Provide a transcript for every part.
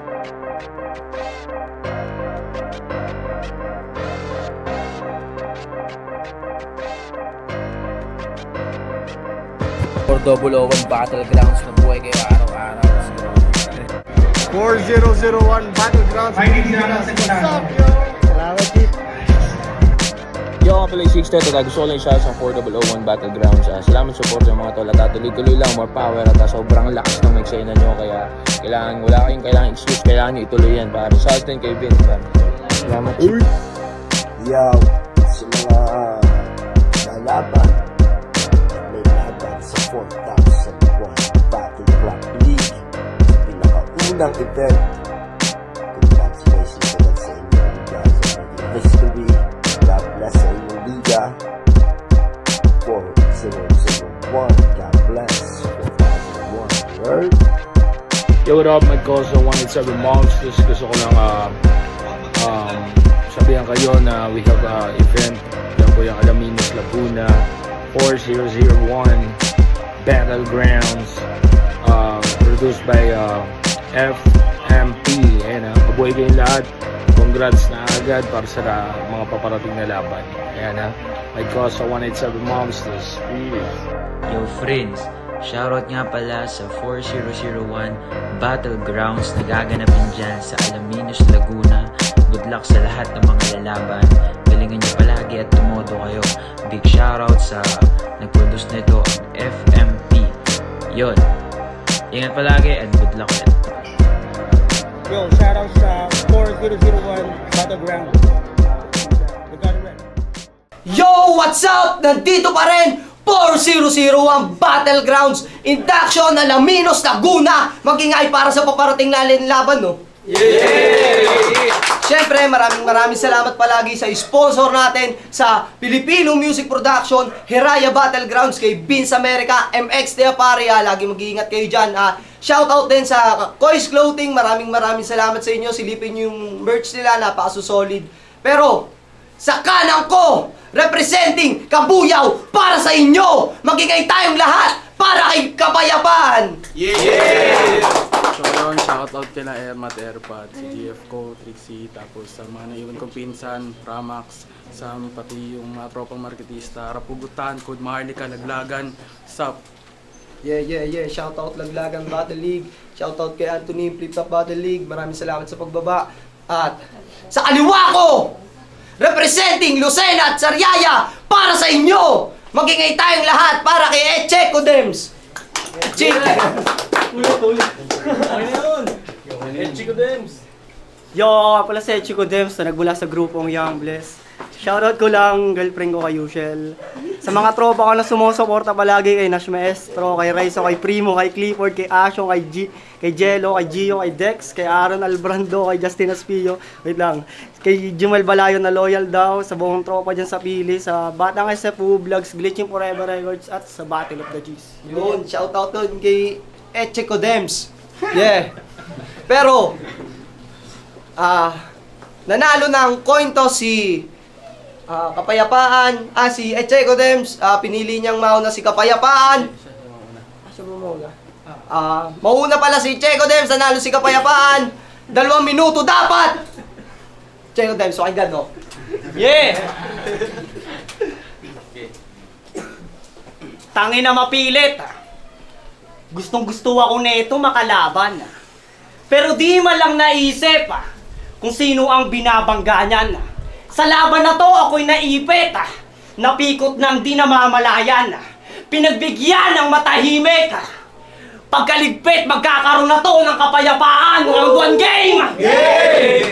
For 001 Battlegrounds na buhay kayo araw-araw. 4001 Battlegrounds. Salamat, Chief. Yo, ako pala yung 610 at gusto ko lang siya sa 4001 Battlegrounds. Salamat support sa mga tol at tuloy-tuloy lang, more power at sobrang lakas ng eksena nyo. Kaya wala kayong kailangan excuse, kailangan nyo ituloy yan. Para Sultan kay Vince. Salamat. Yo, sa mga lalaban, may laban sa 4001 Battleground League. Sa pinakaunang event. Congratulations agad sa inyo. You guys are making history. God bless sa inyong liga. 4001. God bless. 4001. Word. Yo, what up, my Gozo 187 Monsters. Gusto ko lang sabihan kayo na we have event. Yan po yung Alaminos, Laguna 4001 Battlegrounds, produced by FMP. Ayan, mabuhay kayong lahat. Congrats na agad para sa mga paparating na laban. Ayan, my Gozo 187 Monsters. Yo friends, shoutout nga pala sa 4001 Battlegrounds na gaganapin dyan sa Alaminos, Laguna. Good luck sa lahat ng mga lalaban. Galingan nyo palagi at tumodo kayo. Big shoutout sa nag-produce nito, ang FMP. Yon, ingat palagi and good luck ulit. Yo, shoutout sa 4001 Battleground. We got it right. Yo! What's up? Nandito pa rin 4001 Battlegrounds Induction Alaminos, Laguna. Mag-ingay para sa paparating na laban, no? Siyempre, maraming salamat palagi sa sponsor natin sa Filipino Music Production, Hiraya Battlegrounds, kay Vince America, MX de Aparia. Lagi mag-iingat kayo dyan. Shoutout din sa Kois Clothing. Maraming salamat sa inyo. Silipin nyo yung merch nila, napakaso-solid. Pero, sa kanan ko, representing Kabuyaw para sa inyo, mag-ingay tayong lahat para kay kapayapaan. So yun, shoutout kila Ermat Airpod, si GF Co, Trixie, tapos sa mga naiwan kong pinsan, Ramax, sa pati yung mga tropang marketista, Rapugutan, Kud Maharlika, Laglagan, Sup. Yeah. Shoutout Laglagang Battle League. Shoutout kay Anthony, Flip Top Battle League. Maraming salamat sa pagbaba. At sa kaliwa ko, representing Lucena at Sariaya para sa inyo. Magingay tayong lahat para kay Eche Codems. Eche. Ulit. Eche Codems. Yo, ako pala si Chico Dems na nagmula sa grupong Young Bless. Shoutout ko lang, girlfriend ko kay Yushel. Sa mga tropa ko na sumusuporta palagi kay Nash Maestro, kay Raizo, kay Primo, kay Clifford, kay Asho, kay Jello, kay Gio, kay Dex, kay Aaron Albrando, kay Justin Aspillo. Wait lang. Kay Jumel Balayo na loyal daw, sa buong tropa dyan sa Pili, sa Batang SFU, Vlogs, Glitching Forever Records, at sa Battle of the G's. Yun, shoutout doon kay Eche Codems. Yeah. Pero, nanalo ng coin toss si Kapayapaan. Si Eche Codems, pinili niyang mauna si Kapayapaan. Siya mo mauna? Mauna pala si Eche Codems, nanalo si Kapayapaan. 2 minuto dapat! Eche Codems, okay God, no? Yeah! Tangin na mapilit. Gustong gusto ako na ito makalaban. Pero di man lang naisip kung sino ang binabangga niyan. Sa laban na to ako'y naipit. Napikot ng di namamalayan. Pinagbigyan ng matahimik. Pagkaligpit, magkakaroon na to ng kapayapaan. Round 1 game! Yeah!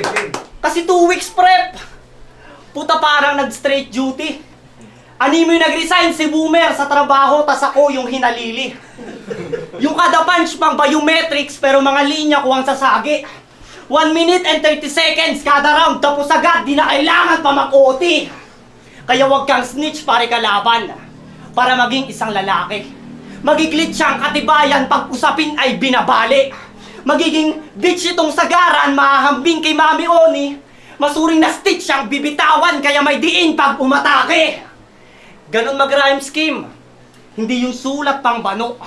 Kasi 2 weeks prep. Puta parang nag-straight duty. Animo yung nag-resign si Boomer sa trabaho, tas ako yung hinalili. Yung kada punch pang biometrics pero mga linya ko ang sasagi. 1 minute and 30 seconds kada round, tapos agad, di na kailangan pa mag-OT. Kaya wag kang snitch pare kalaban. Para maging isang lalaki. Magiglit siyang katibayan pag usapin ay binabali. Magiging bitch itong sagaran, mahahambing kay Mami Oni. Masuring na stitch siyang bibitawan kaya may diin pag umatake. Ganon mag-rhyme scheme. Hindi yung sulat pang bano.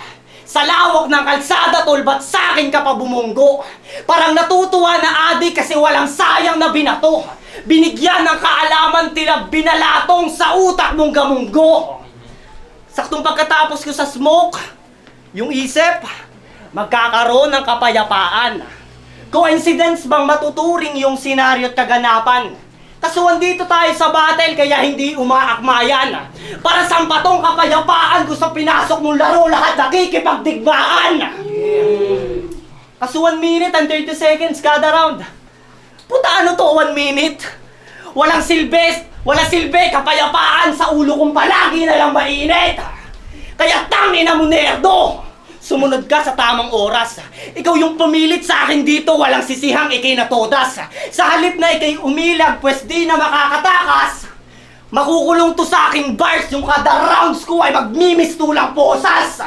Sa lawak ng kalsada tol, ba't sa'kin ka pa bumunggo? Parang natutuwa na adik kasi walang sayang na binato. Binigyan ng kaalaman tila binalatong sa utak mong gamunggo. Saktong pagkatapos ko sa smoke, yung isip, magkakaroon ng kapayapaan. Coincidence bang matuturing yung senaryo at kaganapan? Kasuhan dito tayo sa battle kaya hindi umaakmayan. Para sampatong kapayapaan gusto pinasok mong laro lahat nakikipagdigmaan. Kaso 1 minute and 30 seconds kada round. Puta ano to 1 minute? Walang silbi, kapayapaan sa ulo kong palagi na lang mainit. Kaya tangin na mo nerdo! Sumunod ka sa tamang oras. Ikaw yung pumilit sa akin dito, walang sisihang ikay na todas. Sa halip na ikay umilag, pwes di na makakatakas. Makukulong to sa aking bars, yung kada rounds ko ay magmimistulang posas.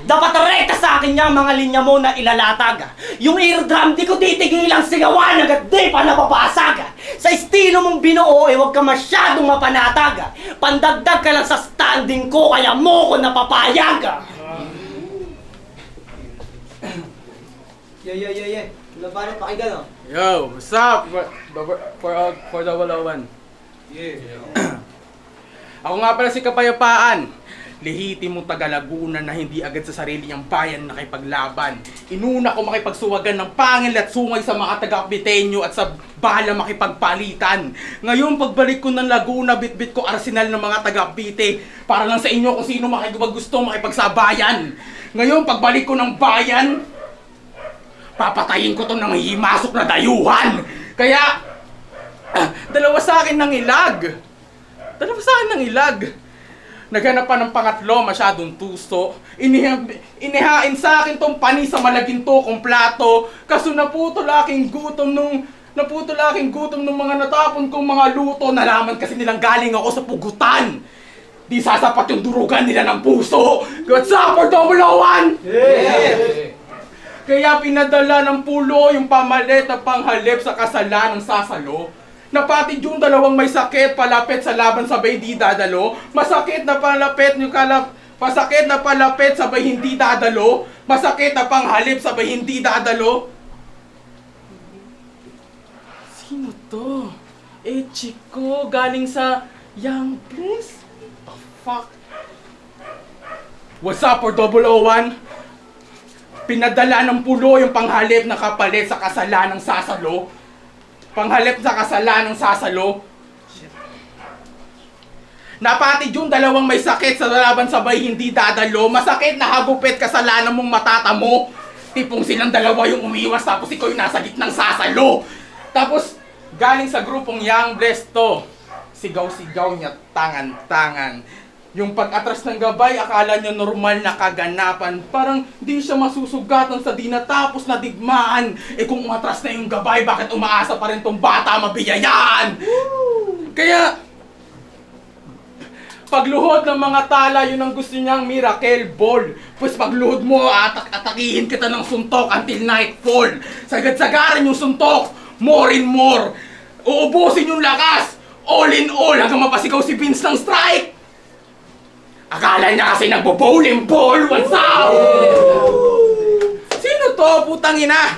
Dapat rekta sa akin yung mga linya mo na ilalatag. Yung eardrum di ko titigilang sigawan, agad di pa napapasag. Sa estilo mong binuo, huwag ka masyadong mapanatag. Pandagdag ka lang sa standing ko, kaya mo ko napapayag. Yeah. Labanan, pakinggan oh. Yo, what's up? For the 101. Ako nga pala si Kapayapaan. Lehitimo taga Laguna na hindi agad sa sarili niyang bayan nakipaglaban. Inuna ko makipagsuwagan ng pangil at sungay sa mga taga-Kapitenyo at sa bala makipagpalitan. Ngayon pagbalik ko ng Laguna, bitbit ko arsenal ng mga taga-Kapite para lang sa inyo kung sino gusto makipagsabayan. Ngayon pagbalik ko ng bayan, papatayin ko to ng himasok na dayuhan. Kaya, dalawa sa akin ng ilag. Naghanap pa ng pangatlo, masyadong tuso. Inihain sa akin tong panis sa malaginto kong plato. Kaso naputol aking gutom nung mga natapon kong mga luto. Nalaman kasi nilang galing ako sa pugutan. Di sasapat yung durugan nila ng puso. What's up for 001? Yeah! Kaya pinadala ng pulo yung pamalit na panghalip sa kasalan ng sasalo. Napatid yung dalawang may sakit, palapit sa laban sabay di dadalo. Masakit na palapit sabay hindi dadalo. Masakit na panghalip sabay hindi dadalo. Sino to? Chico, galing sa Young Place? The fuck? What's up for 001? Pinadala ng pulo yung panghalip na kapalit sa kasalan ng sasalo. Napatid yung dalawang may sakit sa laban sabay hindi dadalo. Masakit na hagupit kasalanan mong matatamo. Tipong silang dalawa yung umiwas tapos ikaw yung nasa gitnang sasalo. Tapos galing sa grupong Young Blessed to. Sigaw-sigaw niya tangan-tangan. Yung pag-atras ng gabay, akala nyo normal na kaganapan. Parang di siya masusugatan sa di natapos na digmaan. Kung umatras na yung gabay, bakit umaasa pa rin tong bata mabiyayaan? Kaya, pagluhod ng mga tala, yun ang gusto niyang miracle ball. Pues pagluhod mo, atakihin kita ng suntok until nightfall. Sagad-sagaran yung suntok, more and more. Uubusin yung lakas, all in all, hanggang mapasigaw si Vince ng strike. Akala niya kasi nagbo-bowling ball! What's up? Sino to, putang ina?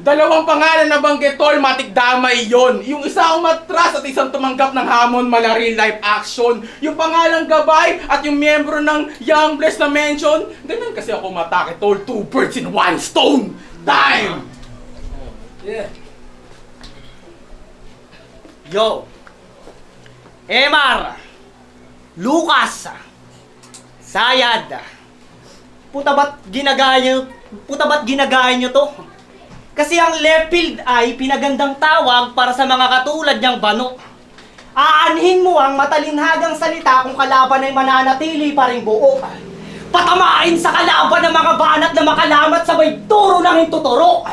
Dalawang pangalan na banggit, tol, matik damay yon. Yung isa umatras at isang tumanggap ng hamon, mala real life action. Yung pangalang gabay at yung miyembro ng Young Bless na mention. Ganyan kasi ako matake, tol. 2 birds in 1 stone. Time! Yeah. Yo! Emar! Lucas! Sayad! Puta ba't ginagaya nyo to? Kasi ang left field ay pinagandang tawag para sa mga katulad niyang bano. Aanhin mo ang matalinhagang salita kung kalaban ay mananatili pa rin buo. Patamain sa kalaban ng mga banat na makalamat sabay turo ng hintuturo.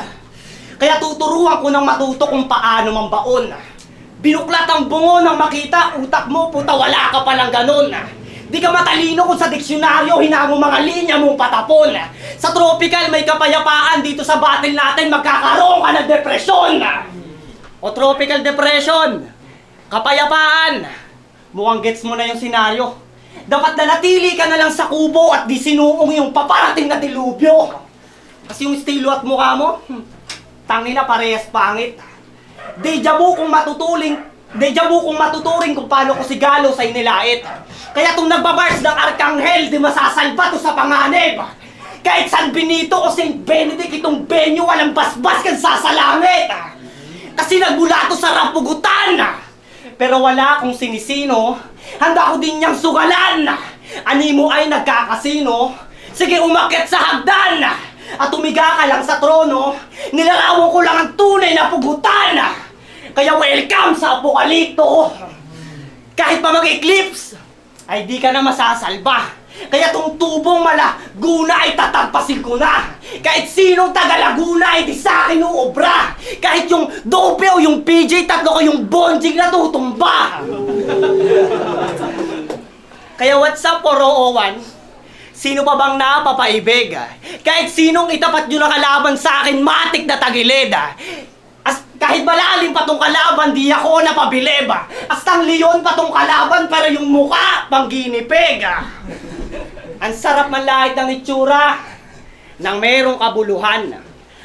Kaya tuturuan ko ng matuto kung paano mambaon. Binuklat ang bungo nang makita, utak mo, puta wala ka palang ganun. Di ka matalino kung sa diksyonaryo hinang mga linya mong patapon. Sa tropical may kapayapaan, dito sa battle natin magkakaroon ka ng depresyon. O tropical depression, kapayapaan. Mukhang gets mo na yung senaryo. Dapat nanatili ka na lang sa kubo at di sinuong yung paparating na dilubyo. Kasi yung estilo at mukha mo, tangina parehas pangit. Deja vu kung matuturing kung paano ko si Galo sa inilait. Kaya itong nagbabars ng Arkanghel, di masasalba to sa panganib. Kahit San Benito o St. Benedict, itong venue walang basbas kan sasalangit. Kasi nagmula to sa rapugutan. Pero wala akong sinisino, handa ko din niyang sugalan. Animo ay nagkakasino, sige umakyat sa hagdan. At umiga ka lang sa trono, nilalawang ko lang ang tunay na pugutan. Kaya welcome sa Apokalipto. Kahit pa mag-eclipse, ay di ka na masasalba. Kaya tong tubong Malaguna ay tatagpasin ko na. Kahit sinong taga Laguna ay di sa akin uobra. Kahit yung Dope o yung PJ, tatlo ko yung bonjing na tutumba. Kaya what's up, 401? Sino pa bang napapaibig? Kahit sinong itapat nyo na kalaban sa akin, matik na tagilid. Kahit malalim pa tong kalaban, di ako napabilib. Astang leon pa tong kalaban, pero yung mukha, pang ginipig. Ang sarap man lahit ng itsura, nang merong kabuluhan.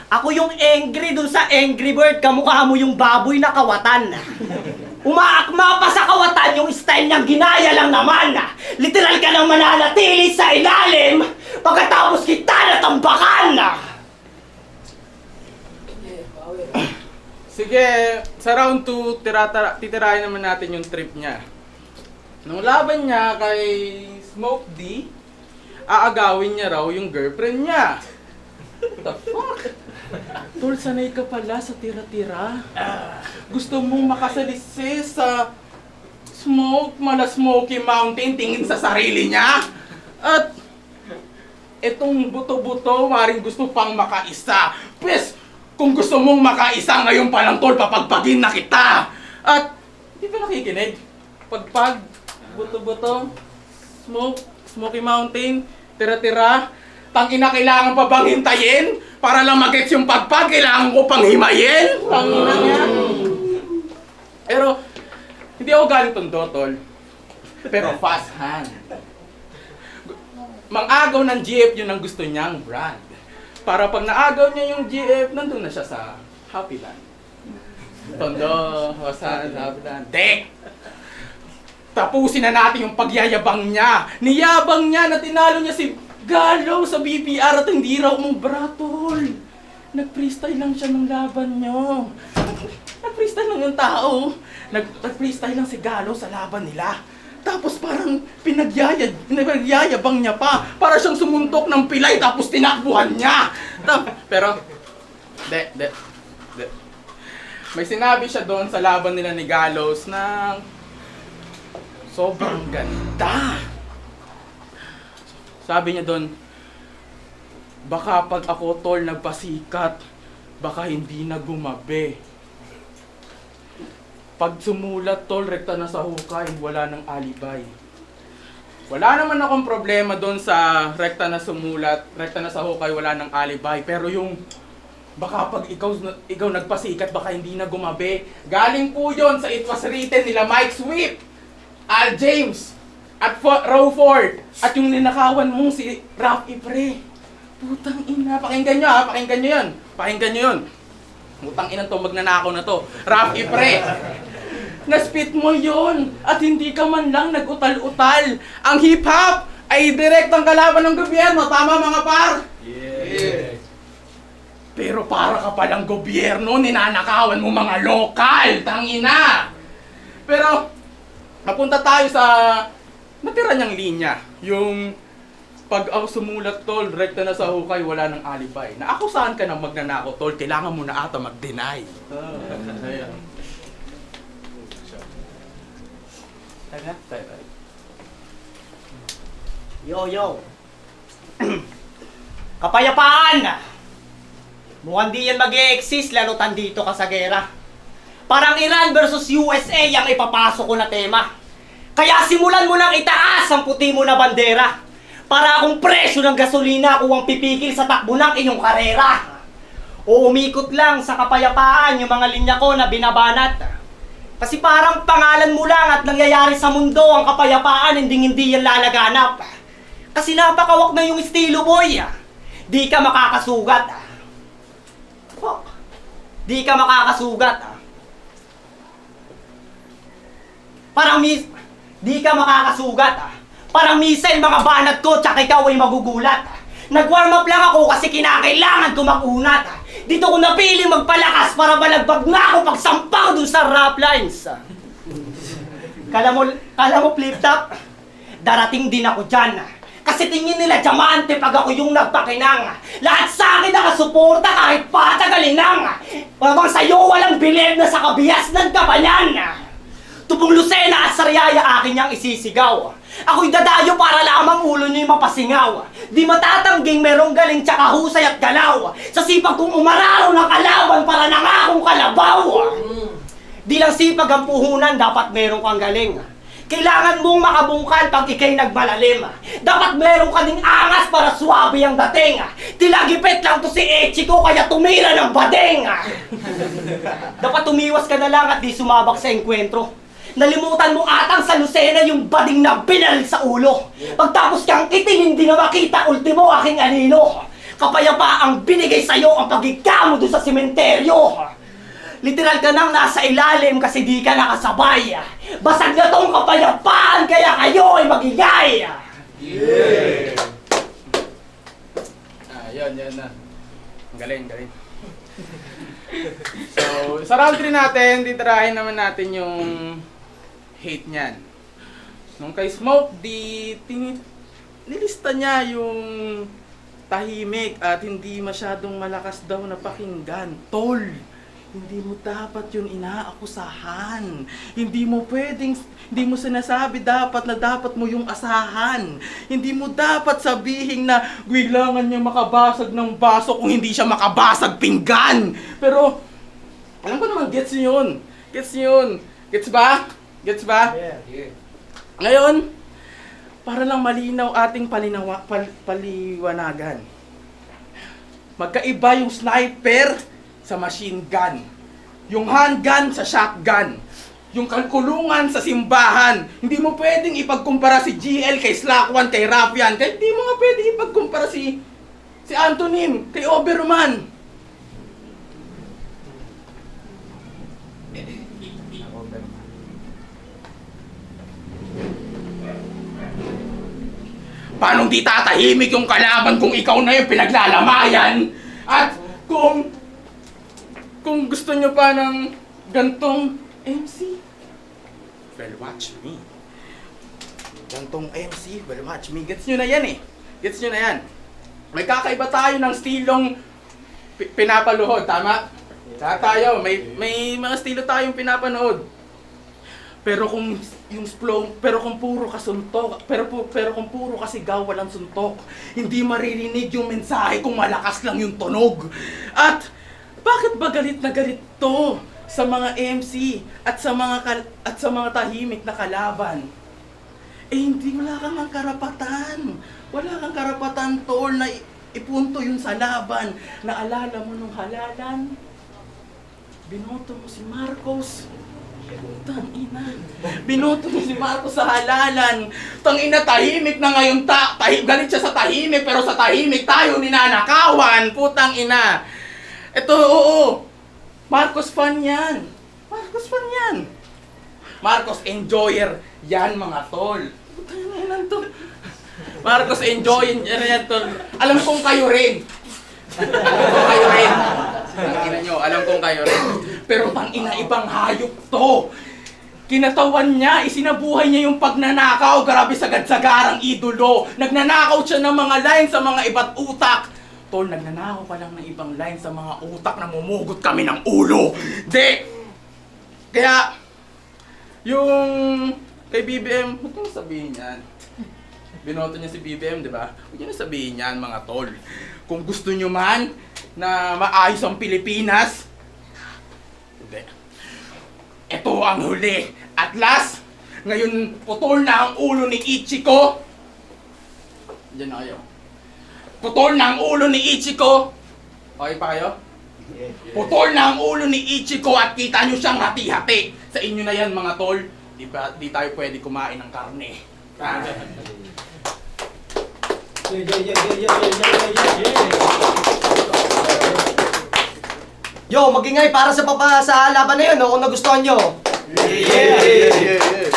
Ako yung angry dun sa Angry Bird, kamukha mo yung baboy na kawatan. Umaakma pa sa kawatan, yung style niyang ginaya lang naman. Literal ka nang mananatili sa ilalim, pagkatapos kita natambakan. Sige, sa round 2, titirahin naman natin yung trip niya. Nung laban niya kay Smoke D, aagawin niya raw yung girlfriend niya. What the fuck? Tol, sanay ka pala sa tira-tira. Gusto mong makasalisi sa Smoky Mountain, tingin sa sarili niya. At etong buto-buto, maring gusto pang makaisa. Pwes, kung gusto mong makaisa ngayon pa lang, tol, papagpagin na kita. At di ba nakikinig? Pagpag, buto-buto, Smoky Mountain, tira-tira, tangina, kailangan pa bang hintayin? Para lang mag-gets yung pagpag, kailangan ko pang himayin? Tangina niya. Pero, hindi ako galing tondo, tol. Pero fast hand. Mang-agaw ng GF yun ang gusto niyang brand. Para pag naagaw niya yung GF, nandun na siya sa Happy Land. Tondo, Hasan, Happy Land. Dek! Tapusin na natin yung pagyayabang niya. Niyabang niya na tinalo niya si Galo sa BPR at hindi raw umubra, tol. Nag-freestyle lang siya ng laban niyo. Nag-freestyle lang yung tao. Nag-freestyle lang si Galo sa laban nila. Tapos parang pinagyayabang niya pa. Para siyang sumuntok ng pilay tapos tinakbuhan niya. Pero, may sinabi siya doon sa laban nila ni Gallows na sobrang ganda. Sabi niya doon, baka pag ako, tol, nagpasikat, baka hindi na gumabi. Pag sumulat, tol, rekta na sa hukay, wala nang alibay. Wala naman akong problema doon sa rekta na sumulat, rekta na sa hukay, wala nang alibay. Pero yung baka pag ikaw nagpasikat, baka hindi na gumabi. Galing po yon sa It Was Written nila Mike Swift, Al James, at Row Ford, at yung ninakawan mong si Raf Ipre. Putang ina, pakinggan nyo ha, pakinggan nyo yun. Pakinggan nyo yun. Putang ina to, magnanakaw na to. Raf Ipre. Na-spit mo yon at hindi ka man lang nag-utal-utal. Ang hip-hop ay direktang kalaban ng gobyerno. Tama mga par? Yeah. Pero para ka palang gobyerno, ninanakawan mo mga lokal. Tangina. Pero, napunta tayo sa natira niyang linya. Yung pag ako sumulat, tol, rekta na sa hukay, wala nang alibay. Naakusahan ka ng magnanakaw, tol, kailangan mo na ata mag-deny. Yo. Kapayapaan! Mukhang di yan mag-e-exist lalo tandito ka sa gera. Parang Iran versus USA ang ipapasok ko na tema. Kaya simulan mo nang itaas ang puti mo na bandera. Para akong presyo ng gasolina kung ang pipigil sa takbo ng inyong karera. O umikot lang sa kapayapaan yung mga linya ko na binabanat. Kasi parang pangalan mo lang at nangyayari sa mundo ang kapayapaan, hindi yan lalaganap. Kasi napakawak na yung estilo, boy. Di ka makakasugat. Fuck. Di ka makakasugat. Di ka makakasugat. Parang missile mga banat ko, tsaka ikaw ay magugulat. Nag-warm up lang ako kasi kinakailangan ko mag-unat. Dito ko napiling magpalakas para balagbag na ako pagsampang dun sa rap lines. Kala mo flip top? Darating din ako dyan. Kasi tingin nila diamante pag ako yung nagpakinang. Lahat sa akin nakasuporta kahit patagalinang. Parang sa'yo walang bilib na sa kabihas ng kabanyan. Tubong Lucena at Sariaya akin niyang isisigaw. Ako'y dadayo para lamang ulo niyo'y mapasingaw. Di matatangging merong galing tsaka husay at galaw. Sa sipag kong umararo ng kalaban para nangakong kalabaw. Di lang sipag ang puhunan, dapat meron kang galing. Kailangan mong makabungkal pag ikay nagmalalim. Dapat meron ka ding angas para swabe ang dating. Tilagipit lang to si Echiko kaya tumira ng bading. Dapat tumiwas ka na lang at di sumabak sa enkwentro. Nalimutan mo atang sa Lucena yung bading na binal sa ulo. Pagtapos kang itingin di na makita ultimo aking anino. Kapayapaang binigay sa'yo ang pagigamo doon sa sementeryo. Literal ka nang nasa ilalim kasi di ka nakasabay. Basag na tong kapayapaan kaya kayo ay magigay. Yeah! Yun na. Galing. So, sa round 3 natin, titirahin naman natin yung hate niyan. Nung kay Smoke, nilista niya yung tahimik at hindi masyadong malakas daw na pakinggan. Tol, hindi mo dapat yun inaakusahan. Hindi mo sinasabi dapat mo yung asahan. Hindi mo dapat sabihin na kailangan niya makabasag ng baso kung hindi siya makabasag pinggan. Pero, alam ko naman, gets niyo yun. Gets ba? Yeah. Ngayon, para lang malinaw ating paliwanagan. Magkaiba yung sniper sa machine gun. Yung handgun sa shotgun. Yung kalkulungan sa simbahan. Hindi mo pwedeng ipagkumpara si GL kay Slack1, kay Rafian. Kaya hindi mo nga pwedeng ipagkumpara si Antonin kay Oberman. Paano di tatahimik yung kalaban kung ikaw na yung pinaglalamayan? At kung gusto nyo pa ng gantong MC, well, watch me. Gantong MC, well, watch me. Gets nyo na yan. May kakaiba tayo ng stilong pinapaluhod, tama? Tayo, may mga estilo tayong pinapanood. Pero kung puro kasuntok, pero kung puro kasigaw walang suntok, hindi maririnig yung mensahe kung malakas lang yung tunog. At bakit ba galit na galit to sa mga MC at sa mga tahimik na kalaban? Hindi wala kang karapatan. Wala kang karapatan, tol, na ipunto yun sa laban. Naalala mo nung halalan? Binoto mo si Marcos. Tangina. Binoto mo si Marcos sa halalan. Tangina, tahimik na ngayon galit siya sa tahimik, pero sa tahimik tayo ninanakawan. Putang ina. Ito, oo. Marcos fan yan. Marcos enjoyer yan, mga tol. Putang ina to. Marcos enjoyer yan, tol. Alam kong kayo rin. Alam kong kayo rin. Pero tangina, ibang hayop to. Kinatawan niya, isinabuhay niya yung pagnanakaw. Grabe sagad-sagarang idolo. Nagnanakaw siya ng mga line sa mga iba't utak. Tol, nagnanakaw ka lang ng ibang line sa mga utak na mumugot kami ng ulo. Kaya, yung kay BBM, huwag nyo sabihin yan. Binoto niya si BBM, di ba? Huwag nyo sabihin yan, mga tol. Kung gusto nyo man na maayos ang Pilipinas, ito ang huli. At last, ngayon putol na ang ulo ni Ichiko. Diyan na kayo. Putol na ang ulo ni Ichiko. Okay pa kayo? Putol na ang ulo ni Ichiko at kita nyo siyang hati-hati. Sa inyo na yan, mga tol. Di tayo pwede kumain ng karne. Yo, magingay para sa sa laban na yun, no? Kung nagustuhan nyo.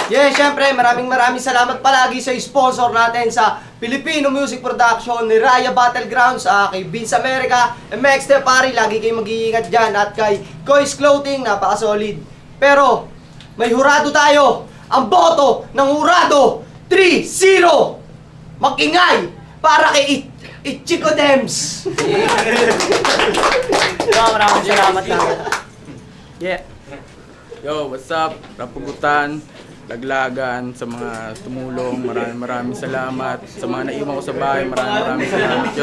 Yeah, syempre, maraming salamat palagi sa sponsor natin sa Filipino Music Production ni Raya Battlegrounds, kay Vince America, MX Te Pari, lagi kayong mag-iingat dyan, at kay Kois Clothing, napaka-solid. Pero, may hurado tayo. Ang boto ng hurado, 3-0. Magingay para kay Ichiko Dems. Maraming salamat naman. Yeah. Yo, what's up? Rapugutan, Laglagan, sa mga tumulong, maraming salamat. Sa mga naiwan ko sa bahay, maraming salamat.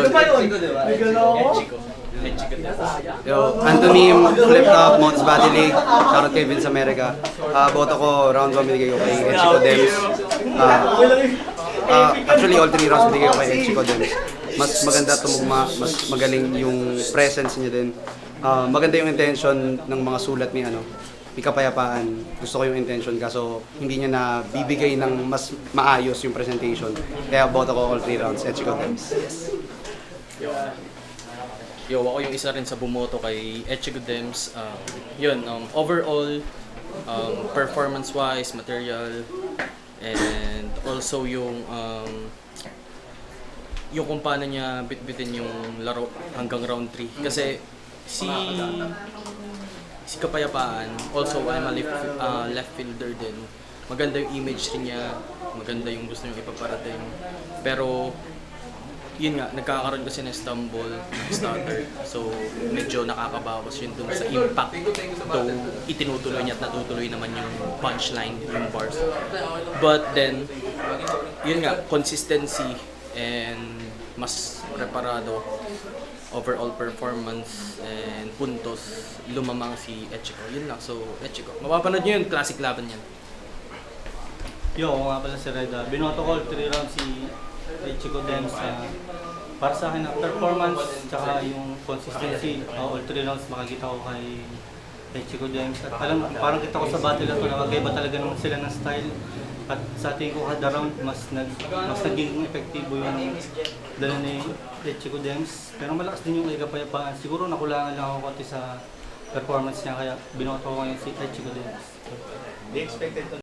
Yo, Anthony, Flip Top, Mods Battle League, shoutout kay Vince America. Boto ko, round 1 binigay ko kay Chico Dems. Actually, all 3 rounds binigay ko kay Chico Dems. Mas maganda tumugma, mas magaling yung presence niya din. Maganda yung intention ng mga sulat ni may kapayapaan. Gusto ko yung intention kaso hindi niya na bibigay ng mas maayos yung presentation. Kaya boto ko all 3 rounds, Chico Dems. Yo, ako yung isa rin sa bumoto kay Echigo Dems. Overall, performance-wise, material, and also yung kung paano niya bitbitin yung laro hanggang round 3. Kasi si Kapayapaan, also I'm a left fielder din. Maganda yung image rin niya, maganda yung gusto niyang ipaparating. Pero yun nga, nagkakaroon kasi ng stumble, ng stutter. So, medyo nakakabawas yun dun sa impact. Though, itinutuloy niya at natutuloy naman yung punchline, yung bars. But then, yun nga, consistency and mas preparado, overall performance and puntos, lumamang si Echico. Yun lang, so Echico. Mapapanood nyo yun, classic laban yan. Yo, ako nga pala si Reda. Binoto ko 3 rounds si Chico Dems. Para sa akin, performance tsaka yung consistency, all 3 rounds makikita ko kay Chico Dems. At parang kita ko sa battle na ito, nakagaiba talaga naman sila ng style. At sa ating ko kada round, mas naging epektibo yung dala ni Chico Dems. Pero malakas din yung kay Kapayapaan. Siguro nakulangan lang ako konti sa performance niya, kaya binoto ko ngayon si Chico Dems.